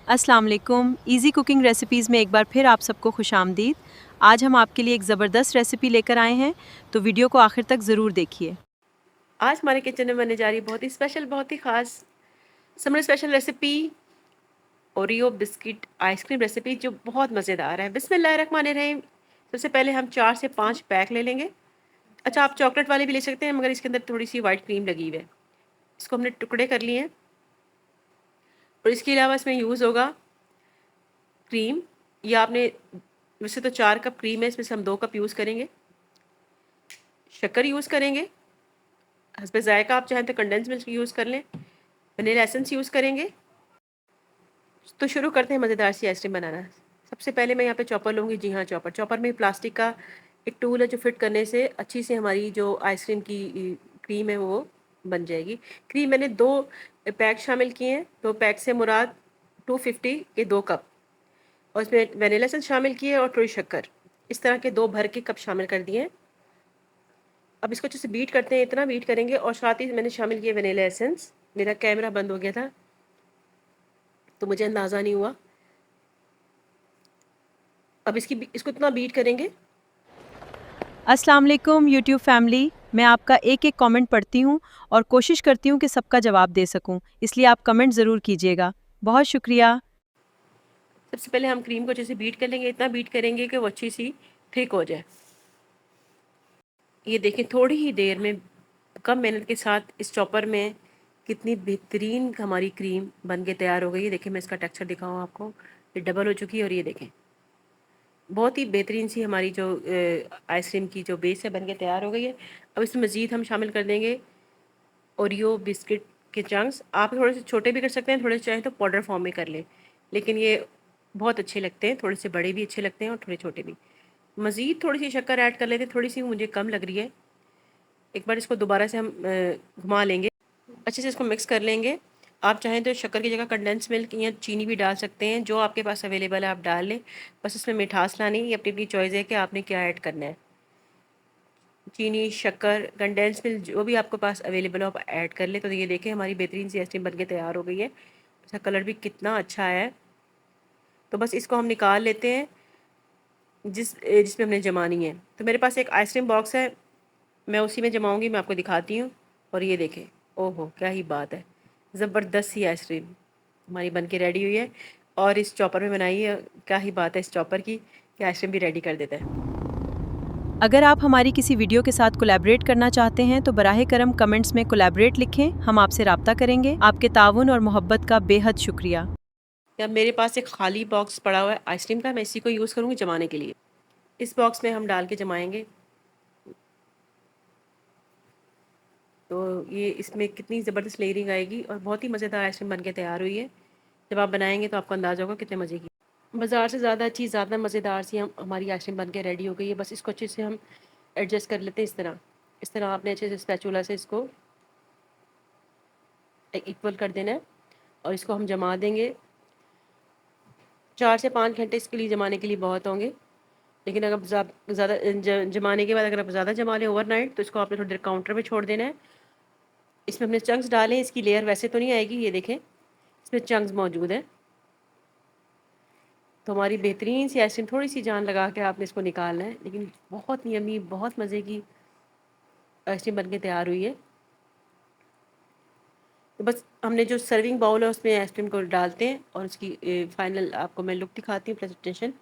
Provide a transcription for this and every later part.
अस्सलाम वालेकुम। Easy cooking recipes में एक बार फिर आप सबको खुशामदीद। आज हम आपके लिए एक ज़बरदस्त रेसिपी लेकर आए हैं, तो वीडियो को आखिर तक ज़रूर देखिए। आज हमारे किचन में बनने जा रही है बहुत ही स्पेशल, बहुत ही ख़ास summer special recipe, Oreo biscuit ice cream recipe जो बहुत मज़ेदार है। बिस्मिल्लाहिर्रहमानिर्रहीम। सबसे पहले हम 4 से 5 पैक ले लेंगे। अच्छा, आप चॉकलेट वाले भी ले सकते हैं, मगर इसके अंदर थोड़ी सी वाइट क्रीम लगी हुई है। इसको हमने टुकड़े कर लिए हैं और इसके अलावा इसमें यूज़ होगा क्रीम। या आपने वैसे तो 4 कप क्रीम है, इसमें से हम 2 कप यूज़ करेंगे। शक्कर यूज़ करेंगे, हस्बे ज़ायक़ा। आप चाहें तो कंडेंस मिल्क यूज़ कर लें। वनीला एसेंस यूज़ करेंगे। तो शुरू करते हैं मज़ेदार सी आइसक्रीम बनाना। सबसे पहले मैं यहाँ पे चॉपर लूँगी। जी हाँ, चॉपर। चॉपर में प्लास्टिक का एक टूल है जो फिट करने से अच्छी से हमारी जो आइसक्रीम की क्रीम है वो बन जाएगी। क्रीम मैंने 2 पैक शामिल किए हैं। 2 पैक से मुराद 250 के 2 कप, और इसमें वनीला एसेंस शामिल किए और थोड़ी शक्कर। इस तरह के 2 भर के कप शामिल कर दिए हैं। अब इसको अच्छे से बीट करते हैं, इतना बीट करेंगे। और साथ ही मैंने शामिल किया वनीला एसेंस। मेरा कैमरा बंद हो गया था तो मुझे अंदाज़ा नहीं हुआ। अब इसको इतना बीट करेंगे। अस्सलाम वालेकुम यूट्यूब फैमिली। मैं आपका एक-एक कमेंट पढ़ती हूँ और कोशिश करती हूँ कि सबका जवाब दे सकूँ, इसलिए आप कमेंट ज़रूर कीजिएगा। बहुत शुक्रिया। सबसे पहले हम क्रीम को अच्छे से बीट कर लेंगे, इतना बीट करेंगे कि वो अच्छी सी थिक हो जाए। ये देखें, थोड़ी ही देर में कम मेहनत के साथ इस चॉपर में कितनी बेहतरीन हमारी क्रीम बन के तैयार हो गई है। देखिए, मैं इसका टेक्सचर दिखाऊँ आपको। ये डबल हो चुकी है और ये देखें, बहुत ही बेहतरीन सी हमारी जो आइसक्रीम की जो बेस है बन के तैयार हो गई है। अब इसमें मज़ीद हम शामिल कर देंगे ओरियो बिस्किट के चंक्स। आप थोड़े से छोटे भी कर सकते हैं, थोड़े चाहें तो पाउडर फॉर्म में कर लें, लेकिन ये बहुत अच्छे लगते हैं। थोड़े से बड़े भी अच्छे लगते हैं और थोड़े छोटे भी। मज़ीद थोड़ी सी शक्कर ऐड कर लेते हैं, थोड़ी सी मुझे कम लग रही है। एक बार इसको दोबारा से हम घुमा लेंगे, अच्छे से इसको मिक्स कर लेंगे। आप चाहें तो शक्कर की जगह कंडेंस मिल्क या चीनी भी डाल सकते हैं, जो आपके पास अवेलेबल है आप डाल लें। बस इसमें मिठास लानी, ये अपनी अपनी चॉइस है कि आपने क्या ऐड करना है। चीनी, शक्कर, कंडेंस मिल्क जो भी आपके पास अवेलेबल हो आप ऐड कर लें। तो ये देखें, हमारी बेहतरीन सी आइसक्रीम बनके तैयार हो गई है। इसका कलर भी कितना अच्छा है। तो बस इसको हम निकाल लेते हैं जिसमें हमने जमानी है। तो मेरे पास एक आइसक्रीम बॉक्स है, मैं उसी में जमाऊँगी। मैं आपको दिखाती हूँ। और ये देखें, ओहो क्या ही बात है, ज़बरदस्त सी आइसक्रीम हमारी बन के रेडी हुई है। और इस चॉपर में बनाई है। क्या ही बात है इस चॉपर की कि आइसक्रीम भी रेडी कर देता है। अगर आप हमारी किसी वीडियो के साथ कोलैबोरेट करना चाहते हैं तो बराहे करम कमेंट्स में कोलैबोरेट लिखें, हम आपसे राब्ता करेंगे। आपके ताउन और मोहब्बत का बेहद शुक्रिया। अब मेरे पास एक खाली बॉक्स पड़ा हुआ है आइसक्रीम का, मैं इसी को यूज़ करूँगी जमाने के लिए। इस बॉक्स में हम डाल के जमाएंगे। तो ये इसमें कितनी ज़बरदस्त लेयरिंग आएगी और बहुत ही मज़ेदार आइसक्रीम बन के तैयार हुई है। जब आप बनाएंगे तो आपको अंदाज़ा होगा कितने मज़े की। बाज़ार से ज़्यादा अच्छी, ज़्यादा मज़ेदार सी हमारी आइसक्रीम बन के रेडी हो गई है। बस इसको अच्छे से हम एडजस्ट कर लेते हैं। इस तरह आपने अच्छे से स्पैचुला से इसको इक्वल कर देना है और इसको हम जमा देंगे। 4 से 5 घंटे इसके लिए जमाने के लिए बहुत होंगे। लेकिन अगर ज़्यादा जमाने के बाद अगर आप ज़्यादा जमा लें ओवरनाइट, तो इसको आपने थोड़ी देर काउंटर पे छोड़ देना है। इसमें हमने चंक्स डाले, इसकी लेयर वैसे तो नहीं आएगी। ये देखें, इसमें चंक्स मौजूद हैं। तो हमारी बेहतरीन सी आइसक्रीम, थोड़ी सी जान लगा के आपने इसको निकालना है, लेकिन बहुत यम्मी, बहुत मज़े की आइसक्रीम बन के तैयार हुई है। तो बस हमने जो सर्विंग बाउल है उसमें आइसक्रीम को डालते हैं और उसकी फाइनल आपको मैं लुक दिखाती हूँ, प्रेजेंटेशन।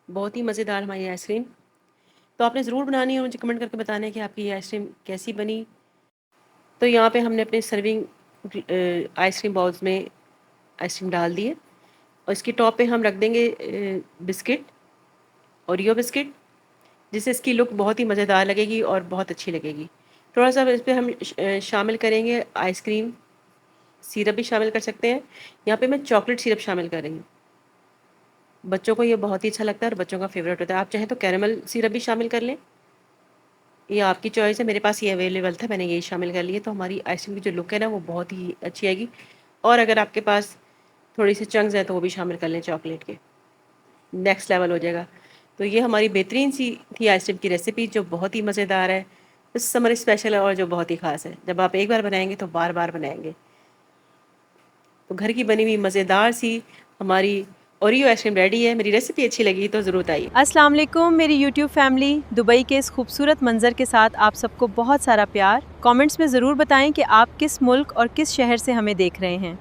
बहुत ही मज़ेदार हमारी आइसक्रीम। तो आपने ज़रूर बनानी है, मुझे कमेंट करके बताना है कि आपकी ये आइसक्रीम कैसी बनी। तो यहाँ पे हमने अपने सर्विंग आइसक्रीम बाउल्स में आइसक्रीम डाल दी है और इसकी टॉप पे हम रख देंगे बिस्किट, ओरियो बिस्किट, जिससे इसकी लुक बहुत ही मज़ेदार लगेगी और बहुत अच्छी लगेगी। थोड़ा सा इस पर हम शामिल करेंगे आइसक्रीम सिरप भी शामिल कर सकते हैं। यहाँ पे मैं चॉकलेट सिरप शामिल कर रही हूँ। बच्चों को ये बहुत ही अच्छा लगता है और बच्चों का फेवरेट होता है। आप चाहें तो कैरेमल सिरप भी शामिल कर लें, ये आपकी चॉइस है। मेरे पास ये अवेलेबल था, मैंने यही शामिल कर लिया। तो हमारी आइसक्रीम की जो लुक है ना वो बहुत ही अच्छी आएगी। और अगर आपके पास थोड़ी सी चंक्स हैं तो वो भी शामिल कर लें चॉकलेट के, नेक्स्ट लेवल हो जाएगा। तो ये हमारी बेहतरीन सी थी आइसक्रीम की रेसिपी जो बहुत ही मज़ेदार है, इस समर स्पेशल है और जो बहुत ही ख़ास है। जब आप एक बार बनाएंगे तो बार बार बनाएंगे। तो घर की बनी हुई मज़ेदार सी हमारी ओरियो आइसक्रीम रेडी है। मेरी रेसिपी अच्छी लगी तो ज़रूर बताइए। अस्सलाम वालेकुम मेरी यूट्यूब फैमिली, दुबई के इस खूबसूरत मंजर के साथ आप सबको बहुत सारा प्यार। कमेंट्स में ज़रूर बताएं कि आप किस मुल्क और किस शहर से हमें देख रहे हैं।